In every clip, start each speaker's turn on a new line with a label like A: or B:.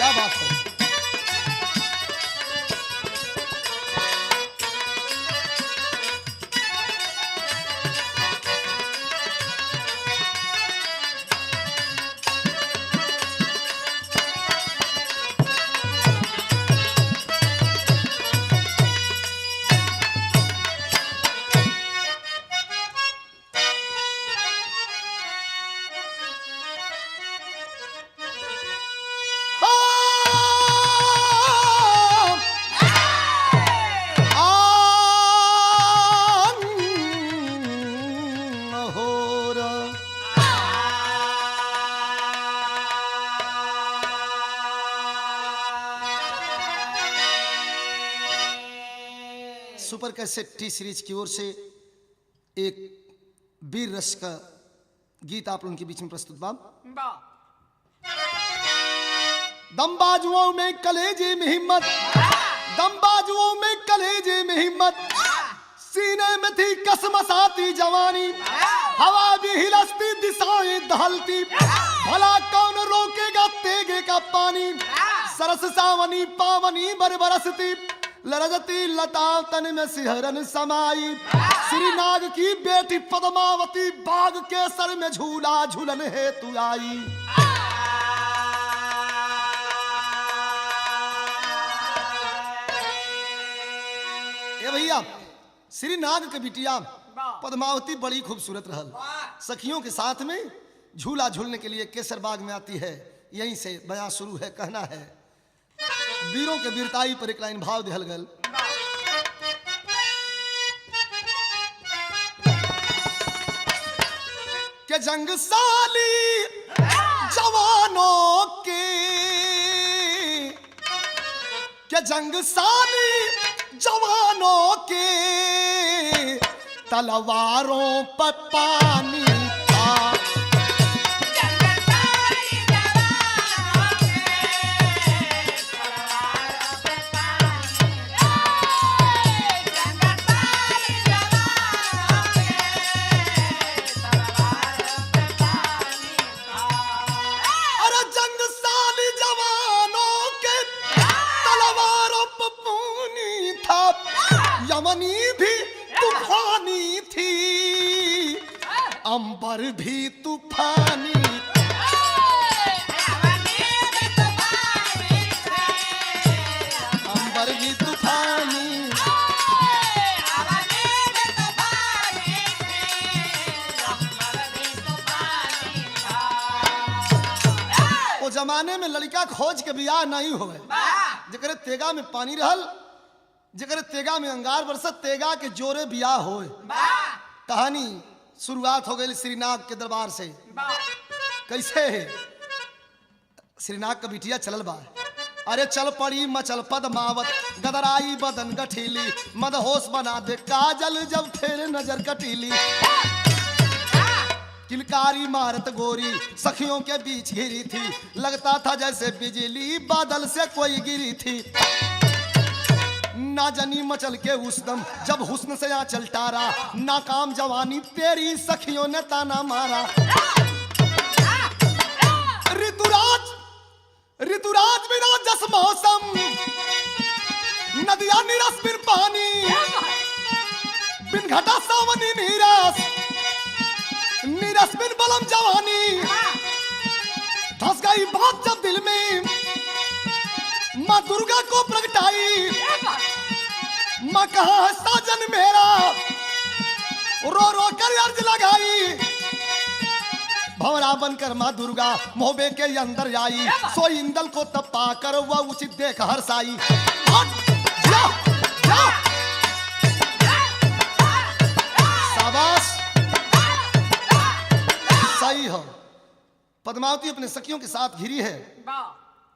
A: क्या बात है। सुपर कैसेट टी सीरीज की ओर से एक वीर रस का गीत आप लोगों के बीच में प्रस्तुत बा। दम बाजुओं में कलेजे में हिम्मत, दम बाजुओं में कलेजे में हिम्मत, सीने में थी कसमसाती जवानी, हवा भी हिलसती दिशाएं दहलती, भला कौन रोकेगा तेगे का पानी, सरस सावनी पावनी बरबरसती, लरजती लता तन में सिहरन समाई, श्रीनाग की बेटी पद्मावती बाग के सर में झूला झूलन हेतु आई। ए भैया, श्रीनाग के बिटिया पद्मावती बड़ी खूबसूरत रहल, सखियों के साथ में झूला झूलने के लिए केसर बाग में आती है। यहीं से बयां शुरू है। कहना है वीरों के वीरताई पर एक लाइन भाव दिहल गल। के जंगसाली जवानों के जंगसाली जवानों के तलवारों पर पानी था। यमनी भी तूफानी थी, अंबर भी तूफानी, अंबर भी तूफानी। वो जमाने में लड़का खोज के बियाह नहीं होवे, जेकरे तेगा में पानी रहल, जेकर तेगा में अंगार बरसत, तेगा के जोरे बियाह होए। कहानी शुरुआत हो गई श्रीनाग के दरबार से। कैसे है? श्रीनाग का बिटिया चलल बा, अरे चल पड़ी मचल पद्मावत, गदराई बदन गठीली, मदहोश बना दे काजल जब फेर नजर कटीली, किलकारी मारत गोरी सखियों के बीच घिरी थी, लगता था जैसे बिजली बादल से कोई गिरी थी, ना जनी मचल के उस दम जब हुस्न से यहाँ चल टारा, नाकाम जवानी तेरी सखियों ने ताना मारा। ऋतुराज बिना जस मौसम, नदिया निरस बिन पानी, बिन घटा सावनी नीरस, नीरस बिन बलम जवानी, धस गई बात जब दिल में माँ दुर्गा को प्रगटाई, माँ कहाँ है साजन मेरा, रो रो कर अर्ज लगाई, भंवरा बनकर माँ दुर्गा मोहबे के अंदर आई, सो इंदल को तपा कर वह उचित देख हर्षाई। शाबाश, सही हो। पद्मावती अपने सखियों के साथ घिरी है,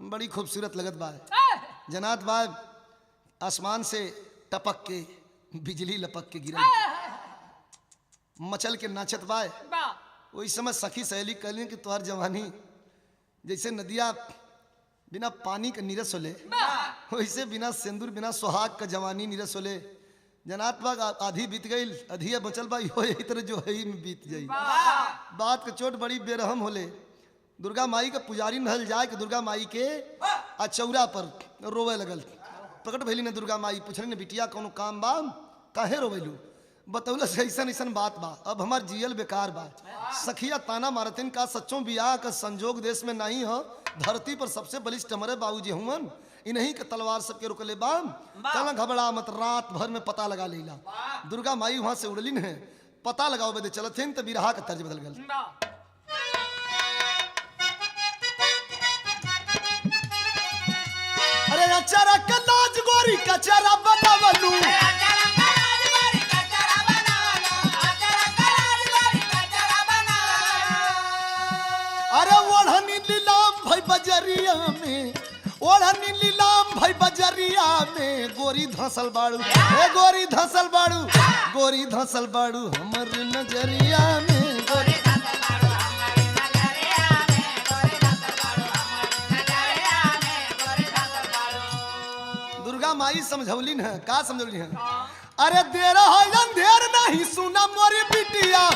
A: बड़ी खूबसूरत लगत बा। जनात बा आसमान से टपक के बिजली लपक के गिरल, मचल के नाचत बा। वही समय सखी सहेली कहली कि तुहार जवानी जैसे नदिया बिना पानी के नीरस होले, वैसे बिना सिंदूर बिना सुहाग का जवानी नीरस होले। जनात बाग आधी बीत गई, अधिया बचल बा, यही तरह जो है में बीत जाई। बात के चोट बड़ी बेरहम होले। दुर्गा माई के पुजारी नहल जाए कि दुर्गा माई के चौरा पर रोवे लगल। प्रकट भैली ने दुर्गा माई पूछने ने बिटिया कौन काम बा काहे रोवेलू? बतौल से ऐसा ऐसा बात बा, अब हमार जियल बेकार बा। सखिया ताना मारतिन का सच्चों बियाह का संजोग देश में नहीं हो, धरती पर सबसे बलिष्ठ हमारे बाबूजी हुवन, इन्हीं के तलवार सबके रुकले बाम। चल घबरा मत, रात भर में पता लगा लेला। दुर्गा माई वहां से उड़लिन है, पता लगाओ बदे चलथिन तो बिरहा का तर्ज बदल गल। अरे अचारा कलाज गोरी कचरा बनावलू, अरे ओढ़नी लीलाम भाई बजरिया में, ओढ़नी लीलाम भाई बजरिया में, गोरी धसल बाड़ू हे गोरी धसल बाड़ू, गोरी धसल बाड़ू हमर नजरिया में। दुर्गा माई समझौलिन है, का समझौलिन है? अरे देर हो अंधेर नहीं सुना मोरी बिटिया,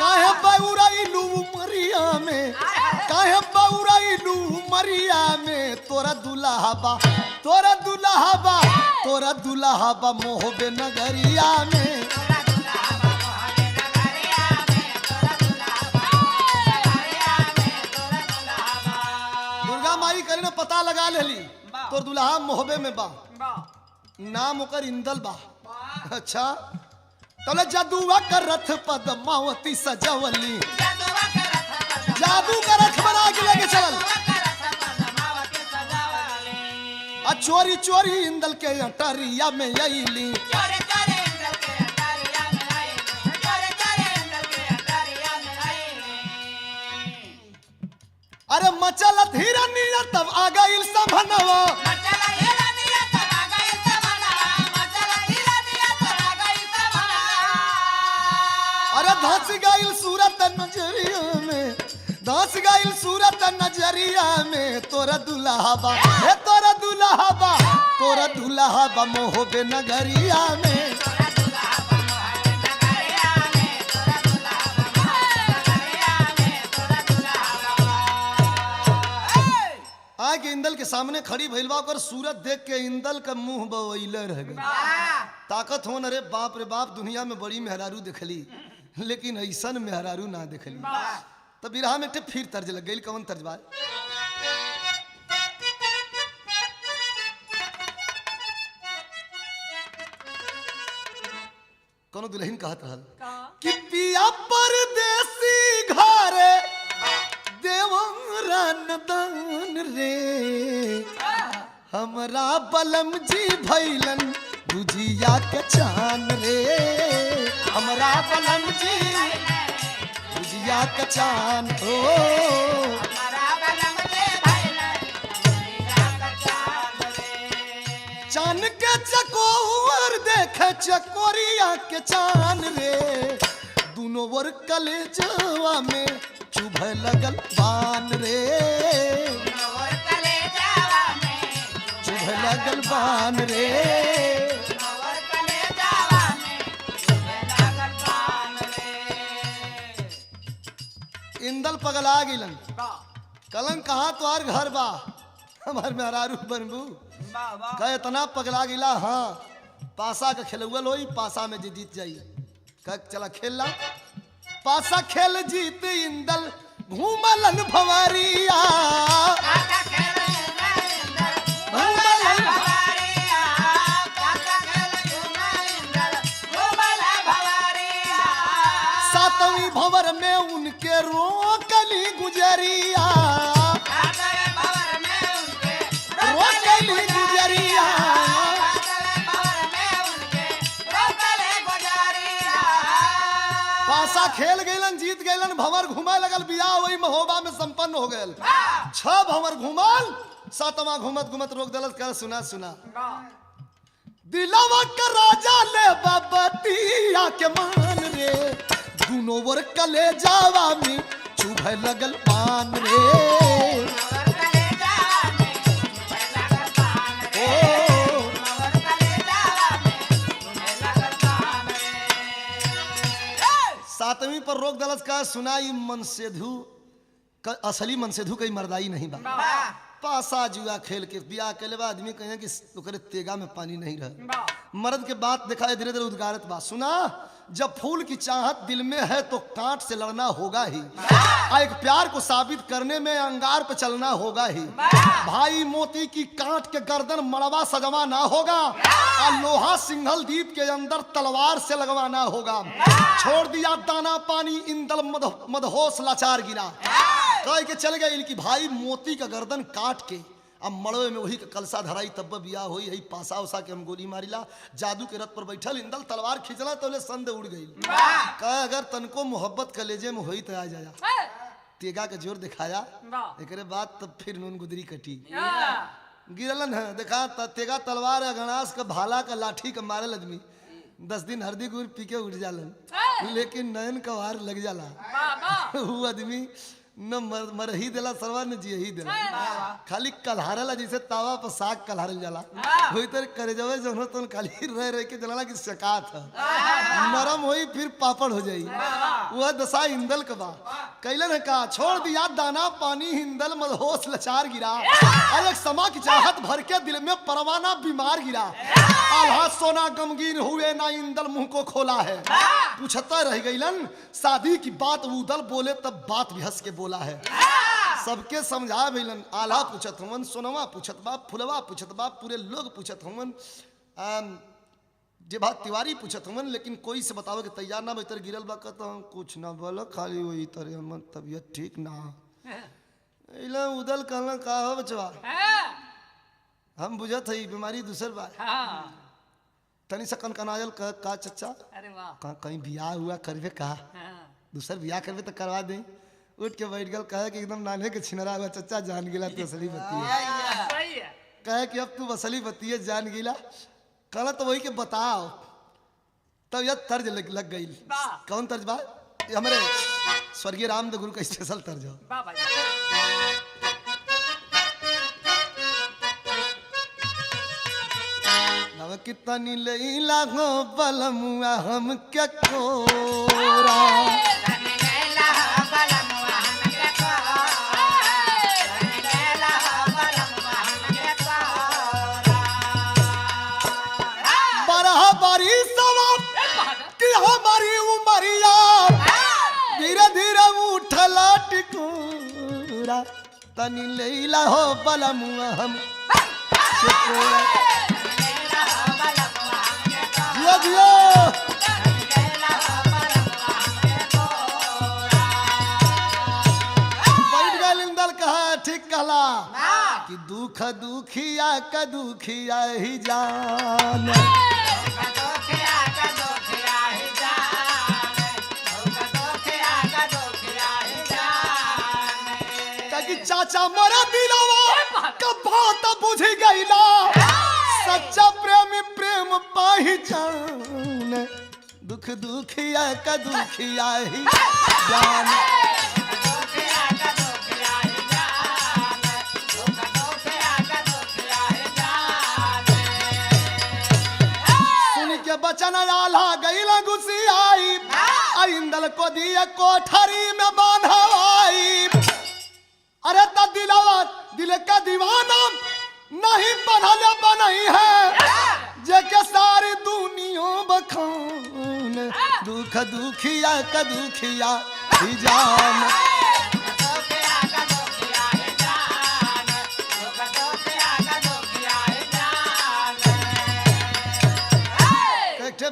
A: काहे बउराइलू मरिया में, काहे बउराइलू मरिया में, तोरा दुल्हा बा, तोरा दुल्हा बा, तोरा दुल्हा बा मोहबे नगरिया में। दुर्गा माई करे ने पता लगा लेली, तोर दुल्हा मोहबे में बा, नाम ओकर इंदल बा। अच्छा तले जादुआ कर रथ पद्मावती सजवली, जादू का रथ बना के लेके चलल, आ चोरी चोरी इंदल के अटरिया में अइली, अरे मचल धीरा नीरा तब आ गइल सभनवा, अरे धस गइल सूरत नजरिया में, धस गइल सूरत नजरिया में, तोरा दुल्हा बा हे तोरा दुल्हा बा, तोरा दुल्हा बा मोहबे नगरिया में। आगे इंदल के सामने खड़ी भइल बा, ओकर सूरत देख के इंदल का मुंह बवैले रह गइल। ताकत होन, अरे बाप रे बाप, दुनिया में बड़ी मेहरारू देखली लेकिन ऐसन मेहरारू ना देखली। तब बिरहा में फिर तर्ज लग गई। कौन तर्ज बा? कोनो दुल्हन कहत रहल कि पिया परदेसी घरे देवरन दान रे, हमरा बलम जी भैलन गुजिया के चान रे, हमरा बलम जी गुजिया के चान हो, हमरा बलम जी भैलन गुजिया के चान रे, चान के चकोर देखे चकोरिया के चान रे, दोनों वर कलेजवा में चुभे लगल बान रे, दोनों वर कलेजवा में चुभे लगल बान रे, इंदल पगला गिलन। कलन कहा तोहार घर बा, हमार मेहरारू बनबू कहे इतना पगला गिला। हाँ पासा का खेलुअल होई, पासा में जे जीत जाई कह चला खेल ला। पासा खेल जीत इंदल घूमलन भवरिया, सातवीं भंवर में उनके रोकली गुजरिया, रोकली गुजरिया, पासा खेल गइलन, जीत गइलन, भंवर घुमाए लगल, बियाह वही महोबा में संपन्न हो गयल। 6 भंवर घुमल, 7वां घुमत घुमत रोक दलस। कह सुना सुना दिलवा का राजा ले बाबतिया के मान रे, दोनों वर कलेजावा में चुभे लगल पान रे, रोक दलस का सुनाई मनसेधु असली मनसेधु कई मर्दाई नहीं बा पासा जुआ खेल के बियाह के बाद आदमी कहे कि ओकरे तेगा में पानी नहीं रहे मर्द के बात देखा धीरे धीरे उद्गारत बा सुना जब फूल की चाहत दिल में है तो कांट से लड़ना होगा ही एक प्यार को साबित करने में अंगार पे चलना होगा ही भाई मोती की कांट के गर्दन मड़वा सजवाना होगा और लोहा सिंघल दीप के अंदर तलवार से लगवाना होगा छोड़ दिया दाना पानी इंदल मदहोश लाचार गिरा कह के चल गए कि भाई मोती का गर्दन काट के अब मड़वे में वही कलसा धराई तब बिया हुई यही पासा उसा के हम गोली मारिला जादू के रथ पर बैठल इंदल तलवार खींचला तो ले संद उड़ गई कह अगर तनको मोहब्बत कलेजे में हुई तो आ जाया तेगा के जोर दिखाया एक बाद तब फिर नून गुदरी कटी गिरलन है देखा तेगा तलवार गणास का भाला का लाठी का मारल आदमी 10 दिन हरदी गुड़ पी के उठ जालन लेकिन नयन का वार लग जाला वो आदमी न मर ही दिला सरवा न जी ही दिला खाली कलहारला जैसे तावा पर साग कलहारल जाला वही तर करे जावे जो तो खाली रह रह के जलाला की शकात है नरम होई फिर पापड़ हो जाई वह दशा इंदल का बा कैलन है का छोड़ दिया दाना पानी हिंदल मदहोश लाचार गिरा अलग समा की चाहत भर के दिल में परवाना बीमार गिरा आल्हा सोना गमगीन हुए ना इंदल मुंह को खोला है पूछता रह गईलन शादी की बात उदल बोले तब बात भी हंस के बोला है सबके समझा भेलन आल्हा पूछत हमन सोनवा पूछत बा फुलवा पूछत बा पूरे लोग पूछत हमन जे बात तिवारी पूछत हमन लेकिन कोई से बतावे के तैयार ना भीतर गिरल बा कहता हम कुछ ना बोल खाली वही तरह हमन तबीयत ठीक ना इला उदल कहला का हो बचवा हम बुझत हई बीमारी दूसर बा तनी से कनकनायल का चच्चा अरे वाह कहीं बियाह हुआ करबे का दूसर बियाह करबे तो करवा दे उठ के बैठ गल कहे कि एकदम नाने के छिनरा हुआ चच्चा जान गिला तू असली बत्ती है कहे कि अब तू असली बत्ती है जान गिला कहला तो वही के बताओ तब यह तर्ज लग गई कौन तर्ज बा हमारे स्वर्गीय रामदेव गुरु का स्पेशल तर्ज हो नव कितनी लैला गो बलमुआ हम क्या कोरा हमारी उमरिया धीरे धीरे उठला टिकोरा तनी लैला हो बलमुआ हम दियो बैठ गए इंदल कहा ठीक कहला कि दुख दुखिया का दुखिया ही जान चाचा मरा दिलावा कब बात बुझ गईला सच्चा प्रेम प्रेम पाही जान दुख दुखिया का दुखिया ही जान सुन के बचन आला गईला गुस्सी आई इंदल को दिया कोठरी में बांधवाई अरे दिल का दीवाना नहीं बनल बनई है जेके सारी दुनिया बखान दुख दुखिया का दुखिया ही जान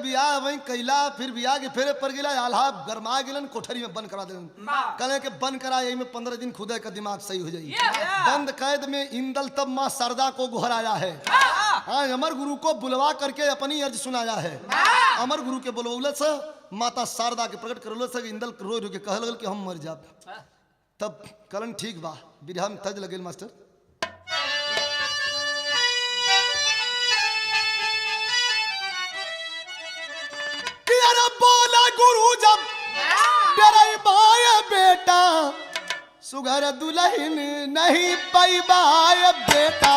A: बियाह वही कैला फिर बियाह के फेरे पर गिला आल्हा गरमा गिलन कोठरी में बंद करा दिलन कहे के बंद करा यही में 15 दिन खुदा का दिमाग सही हो जाई बंद कैद में इंदल तब माँ शारदा को गुहराया है हाँ अमर गुरु को बुलवा करके अपनी अर्ज सुनाया है अमर गुरु के बुलवले से माता शारदा के प्रकट करलो से इंदल रो रो के कह लगल कि हम मर जाब तब कलन ठीक बा बिरहा में तज लगेल मास्टर बोला गुरु जब डराई बाय बेटा सुगर दुल्हन नहीं पैबाय बेटा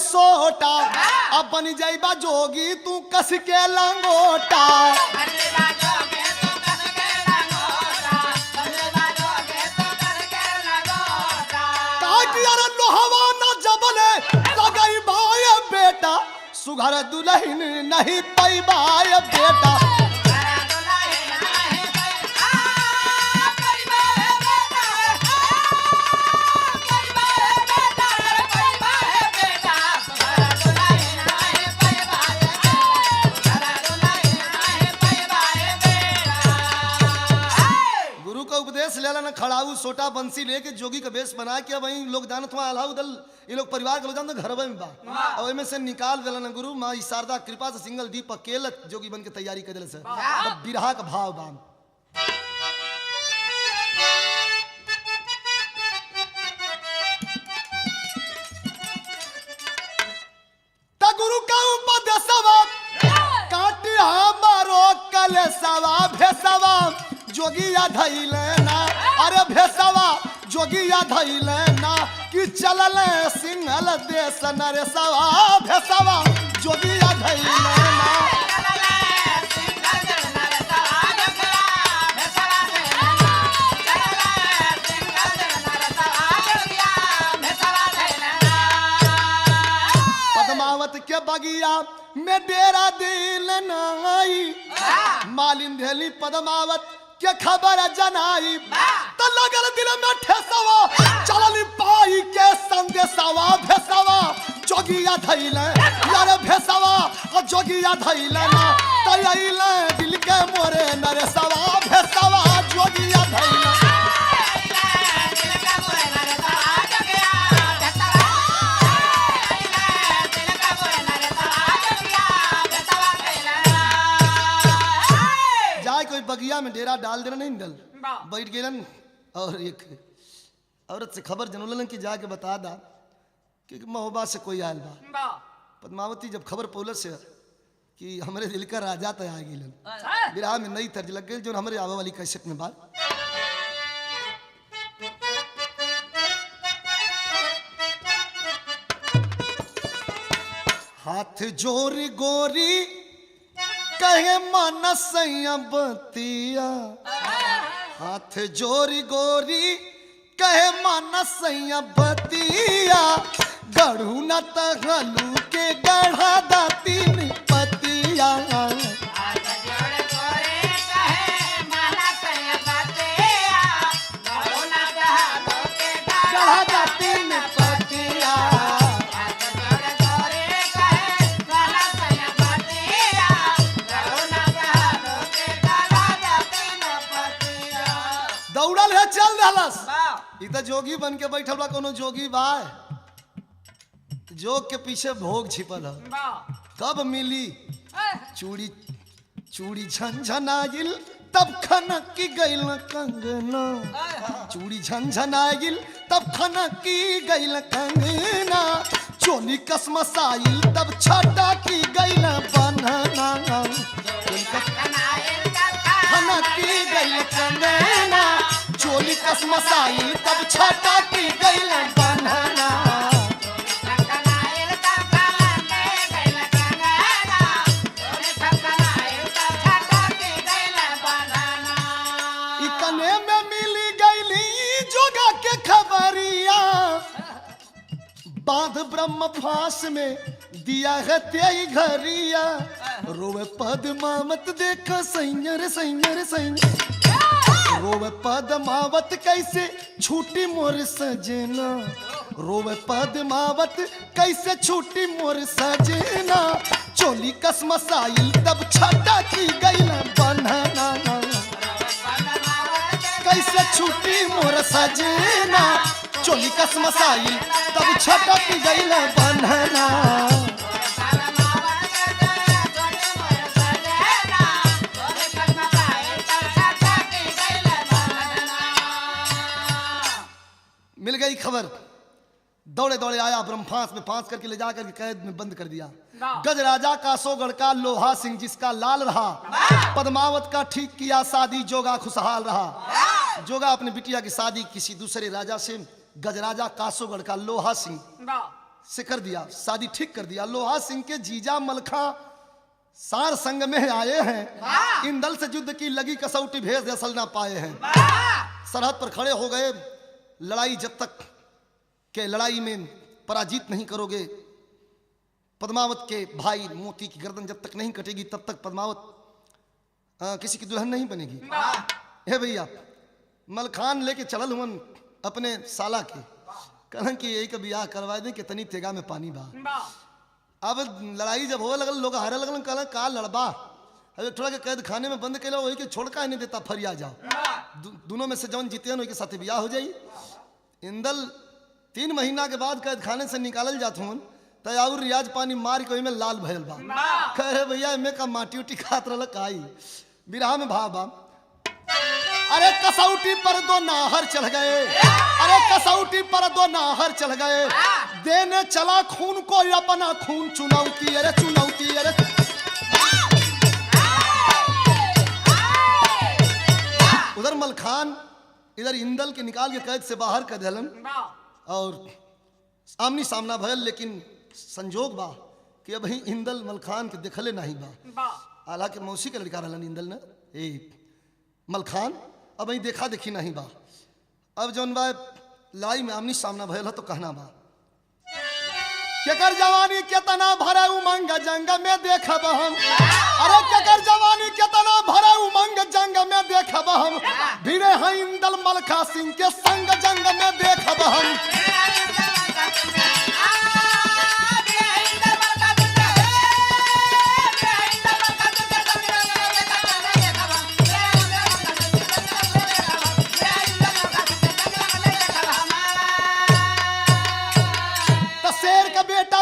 A: सोटा अब बन जाइबा जोगी तू कस के लंगोटा लोहवा न जबले लगई भाई बेटा सुघर दुल्हन नहीं पैबाय बेटा उपदेश लेला ना खड़ाऊ सोटा बंसी लेके जोगी का बेस बना के वही लोग जानत हुआ अल्लाह उदल ये लोग परिवार के लोग जानते घर में बा और में से निकाल देला ना गुरु मां शारदा कृपा से सिंगल दीप अकेले जोगी बन के तैयारी कर देले से तब बिरहा का भाव बा ता गुरु का उपदेशवा काटी हमारो कलेसवा भेसवा जोगिया धैले ना अरे भेसवा जोगिया धैले ना कि चलले सिंहल देश नरेसवा भेसवा जोगिया धैले ना पद्मावत के बगिया में डेरा दिल नाई मालिन धेली पद्मावत के खबर जनाई त लगल दिल में ठेसवा चलली पाई के संदेशवा भेसवा जोगिया धैले यार भेसवा और जोगिया धैले ना तैले दिल के मोरे नरेसवा भेसवा जोगिया धैले कोई बगिया में डेरा डाल देना नहीं डल बैठ गेलन और एक औरत से खबर जनोलन की जाके बता दा कि महोबा से कोई आयल बा पद्मावती जब खबर पौलस से कि हमारे दिल का राजा तो आ गेलन बिरहा में नई तर्ज लग गई जो हमारे आवे वाली कैसेट में बात हाथ जोरी गोरी कहे मानस बतिया हाथ जोरी गोरी कहे मानस बतिया गढ़ू न तहलू के गढ़ा दाती पतिया गढ़ा दाती पतिया दौड़ल है चल रहलस ई त जोगी बन के बैठल बा कोनो जोगी बा जोग के पीछे भोग छिपल है कब मिली चूड़ी चूड़ी झनझनाइल तब खनक की गइल कंगना चूड़ी झनझनाइल तब खनक की गइल कंगना चोली कसमसाइल तब छटा की गइल बनना खनक की गइल कंगना चोली कसमसाइल तब छटा की गइल बनना इतने में मिली गइली जोगा के खबरिया बांध ब्रह्म फांस में दिया है तेई घरिया रोवे पद्मावत देखा सैयर सैयर सैयर रोवे पद्मावत कैसे छूटी मोर सजना रोवे पद्मावत कैसे छूटी मोर सजना चोली कसमसाइल तब छटा की गइल बनना कैसे छूटी मोर सजना चोली कसमसाइल तब छटा की गइल बनना मिल गई खबर दौड़े दौड़े आया ब्रह्मास में फांस करके ले जाकर के कैद में बंद कर दिया गज राजा कासोगढ़ का लोहा सिंह जिसका लाल रहा पद्मावत का ठीक किया शादी जोगा खुशहाल रहा जोगा अपनी बिटिया की शादी किसी दूसरे राजा से गजराजा कासोगढ़ का लोहा सिंह से कर दिया, शादी ठीक कर दिया। लोहा सिंह के जीजा मलखा सार संग में आए हैं, इंदल से युद्ध की लगी कसौटी भेज असल ना पाए हैं। सरहद पर खड़े हो गए, लड़ाई जब तक के लड़ाई में पराजित नहीं करोगे, पद्मावत के भाई मोती की गर्दन जब तक नहीं कटेगी तब तक पद्मावत किसी की दुल्हन नहीं बनेगी। हे भैया, मलखान लेके चलल हुन अपने साला के, कहन कि यही का ब्याह करवा दें कि तनी तेगा में पानी बा। अब लड़ाई जब हो लगल, लोग हारे लगल, कहल का लड़बा, अरे थोड़ा के कैद खाने में बंद कर लो, वही के छोड़ का नहीं देता, फरिया जाओ। दोनों में से जौन जीते वही के साथ ब्याह हो जाई। इंदल 3 महीना के बाद कैद खाने से निकालल जात हूँ, तयाउर रियाज पानी मार के में लाल भयल बा। कहे भैया इमे का माटी उटी खात रहा काई बिरहा में भाव बा। अरे कसौटी पर 2 नाहर चढ़ गए, अरे कसौटी पर 2 नाहर चढ़ गए, देने चला खून को अपना खून चुनौती, अरे चुनौती, अरे उधर मलखान इधर इंदल के निकाल के कैद से बाहर कर दिलन और आमनी सामना भयल। लेकिन संजोग बा कि अब ही इंदल मलखान के देखले नहीं बा। हालांकि मौसी के लड़का रहलन इंदल ने, मलखान अब ही देखा देखी नहीं बा। अब जौन बा लड़ाई में आमनी सामना भयल है तो कहना बा केकर जवानी केतना भरे उमंग जंग में देखब हम, अरे केकर जवानी केतना भरे उमंग जंग में देखब हम, भिड़े हैं इंदल मलखा सिंह के संग जंग में देखब हम।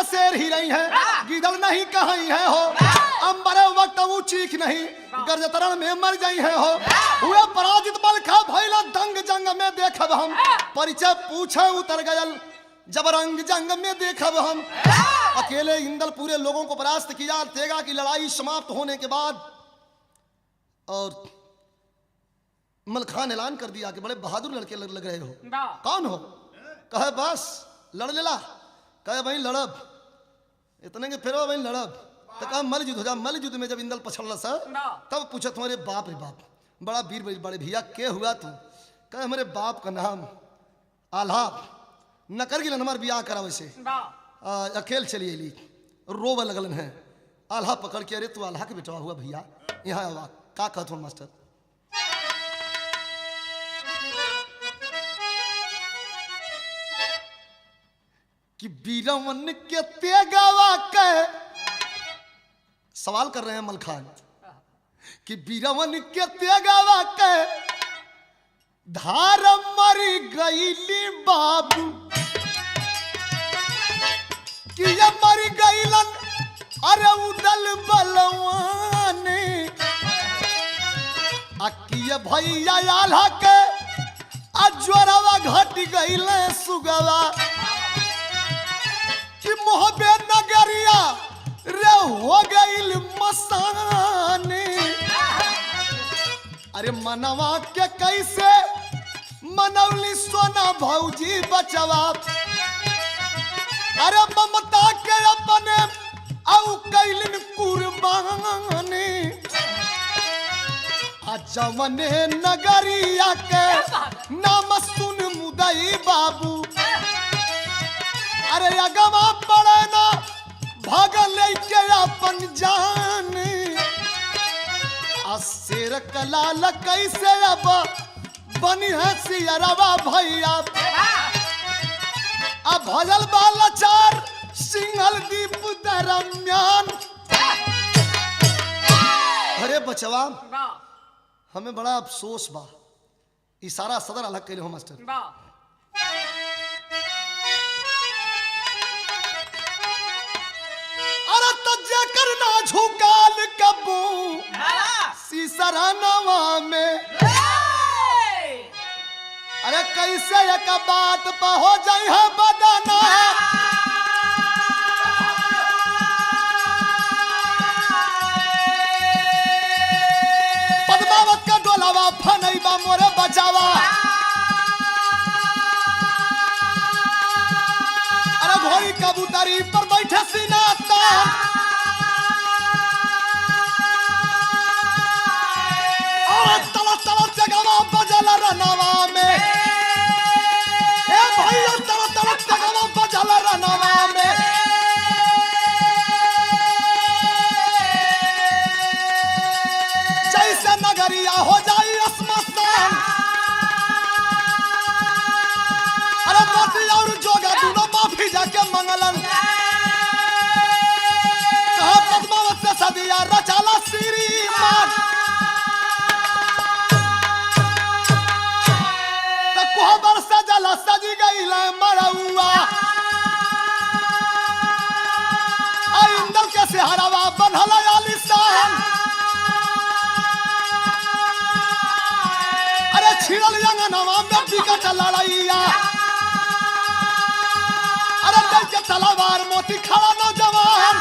A: शेर ही रही है, गिदड़ नहीं कहीं है हो, अंबरे वक्त वो चीख नहीं, गर्जतरण में मर जाई है हो। हुए पराजित मलखा भैला दंग जंग में देखब हम, परिचय पूछे उतर गयल जब रंग जंग में देखब हम। अकेले इंदल पूरे लोगों को परास्त किया। तेगा की लड़ाई समाप्त होने के बाद और मलखान ऐलान कर दिया कि बड़े बहादुर लड़के लग रहे हो, कौन हो? कहे बस लड़ लेला। कहे भाई लड़ब, इतने के फिर भाई लड़ब, तो कहा मल युद्ध हो जा। मल युद्ध में जब इंदल पछड़ सर तब पूछा तुम्हारे बाप रे बाप, बड़ा वीर बड़े भैया के हुआ तू? कहे हमारे बाप का नाम आल्हा, न कर गिलन हमार बियाह करा वैसे अकेल चली अली, रोब लगलन है। आल्हा पकड़ के, अरे तू आल्हा के बेटवा हुआ भैया, यहाँ आवा, का कहत हो मास्टर? कि बीरवन के तेगावा के सवाल कर रहे हैं मलखान कि बीरवन के तेगावा के धार मरी गईली बाबू, कि ये मरी गईलन अरे उदल बलवाने, अकिए भैया आल्हा के अज्वरवा घट गईले सुगवा, कि मोहबे नगरिया रे हो गईल मसाने। अरे मनवा के कैसे मनौली सोना भौजी बचवा, अरे ममता के अपने औ कैलिन कुर्बानी। जवने नगरिया के नाम सुन मुदई बाबू, अरे अगवा पड़े ना भागल के अपन जान। शेर कलाल कैसे अब बनी है सियरवा भैया, अब भजल बाला चार सिंहल दीप दरम्यान। अरे बचवा हमें बड़ा अफसोस बा, इशारा सदर अलग कैले हो मास्टर। अरे तज्जा करना झुकाल कबू सीसरा नवा में, अरे कैसे एक बात पर हो जाए है बदना। पद्मावत का डोलावा फनैबा मोरे बचावा, अरे घोड़ी कबूतर आलिशान और तलत तलत जगवा बजल रनवा में ए भैया तलत तलत जगवा बजल रनवा में जैसे नगरिया हो जाई अस्मशान अरे मोती और जोगा दोनों माफी जाके मंगलन कहा पद्मावत से सदिया रचाला श्रीमान तो कोहबर से जला सजी गई मरौआ इंदल के सेहरावा बनल आलिशान अरे छिड़ल अंगनवा में बिकट लड़ैया अरे के तलवार मोती खड़ा नौजवान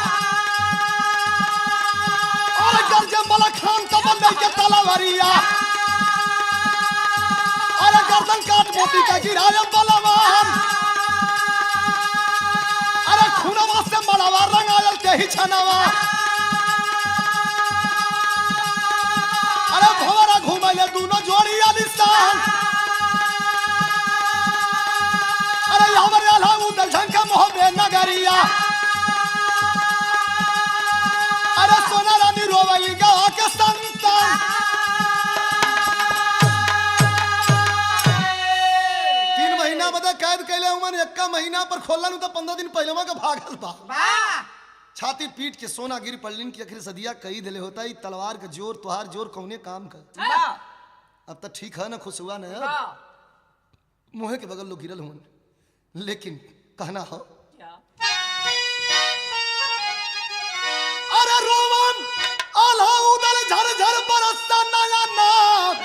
A: और गर्जे मलखान कबल के तलवारिया अरे गर्दन काट मोती का गिराया बलवान अरे खूनवा से मड़वा रंगायल के ही छनवा अरे भवरा घुमैले दोनों जोड़ी आलिशान अरे हमर आला उदल झंका मोहबे नगरिया अरे सोना रानी रोवई गावा के संतान 3 महीना बदे कैद कैले उमन 1 महीना पर खोलन तो 15 दिन पहले का भागल बा छाती पीट के सोना गिर पड़लिन की आखिर सदिया कई दिले होता ही तलवार का जोर तुहार जोर कौने काम का अब तो ठीक है ना खुश हुआ ना मुहे के बगल लोग गिरल हुन लेकिन कहना हो अरे रोवन आल्हा उदल झर झर बरसता नया नाम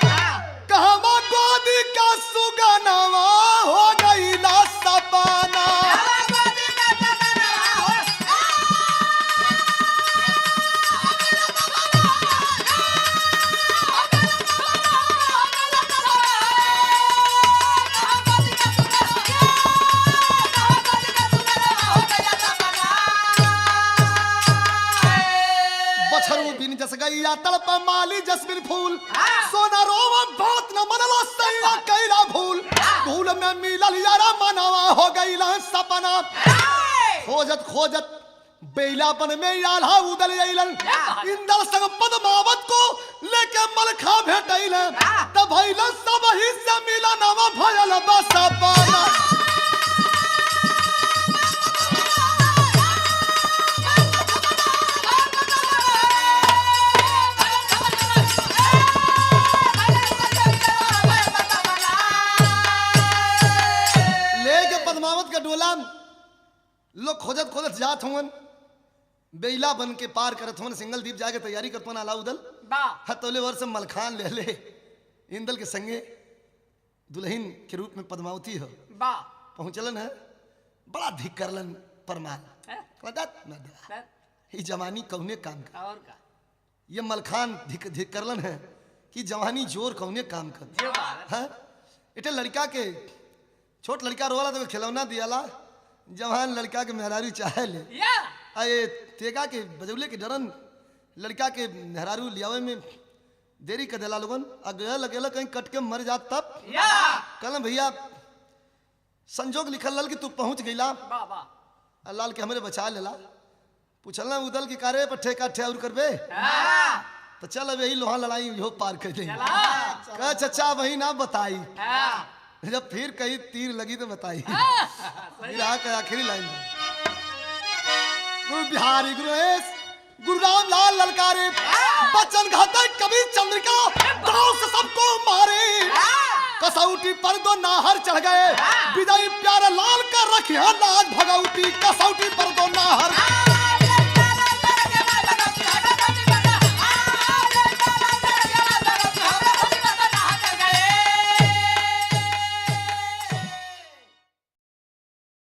A: कहवा गोदी का सुगनवा हो गई ना सपना जस गैया तड़प माली जसमिन फूल सोना रोवा बात न मनला सैया कैला भूल भूल में मिलल यारा मनवा हो गईला सपना खोजत खोजत बेलापन में आल्हा उदल अइलन इंदल संग पद्मावत को लेके मलखा भेटैल तब भइल सब ही से मिलनवा भयल बसपना डोला लोग खोजत खोजत जात हुन बेला बन के पार करत हुन सिंगल दीप जाके तैयारी करत हुन आला उदल हतोले वर से मलखान ले ले इंदल के संगे दुल्हन के रूप में पद्मावती हो पहुंचलन है बड़ा धिक करलन परमान ये जवानी कौने काम का ये मलखान धिक करलन है कि जवानी जोर कौने काम का है इटे लड़का के छोट लड़का रोला तो खिलौना दियाला जवान लड़का के मेहरारू चाहे ले आए तेगा के बजौले के डरन लड़का के मेहरारू लियावे में देरी कर देला लोगन अगल अगल कहीं कट के मर जात तब कल भैया संजोग लिखल लल कि तू पहुंच गईला लाल के हमरे बचा लेला पूछलना उदल की कारे पर ठेका ठेउर करबे तो चल अब यही लोहा लड़ाई हो पार कर देंगे कह चचा वही ना बताई जब फिर कहीं तीर लगी तो बताइए आखिरी लाइन गुरु बिहारी गुरु राम लाल ललकारे बचन घाते कभी चंद्रिका दाव से सबको मारे कसौटी पर दो नाहर चढ़ गए विजयी प्यारे लाल का रखिया नाज भगवती कसौटी पर दो नाहर